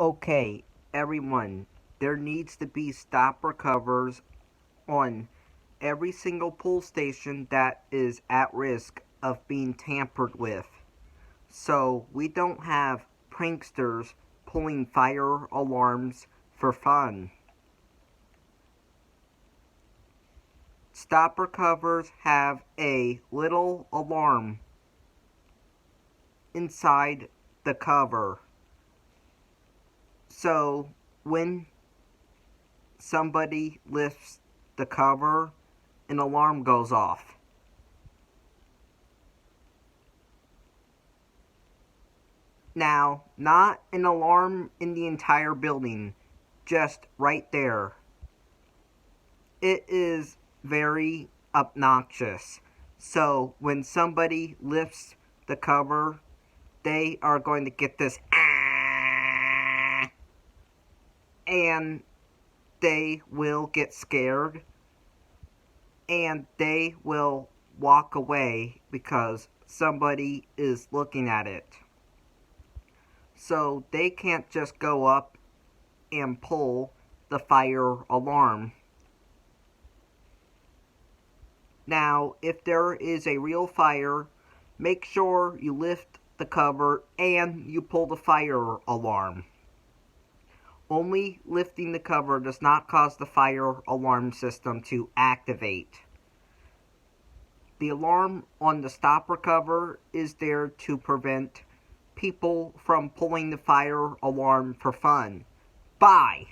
Okay, everyone, there needs to be stopper covers on every single pull station that is at risk of being tampered with. So we don't have pranksters pulling fire alarms for fun. Stopper covers have a little alarm inside the cover. So when somebody lifts the cover, an alarm goes off. Now, not an alarm in the entire building, just right there. It is very obnoxious. So, when somebody lifts the cover, they are going to get this and they will get scared and they will walk away because somebody is looking at it. So they can't just go up and pull the fire alarm. Now, if there is a real fire, make sure you lift the cover and you pull the fire alarm. Only lifting the cover does not cause the fire alarm system to activate. The alarm on the stopper cover is there to prevent people from pulling the fire alarm for fun. Bye!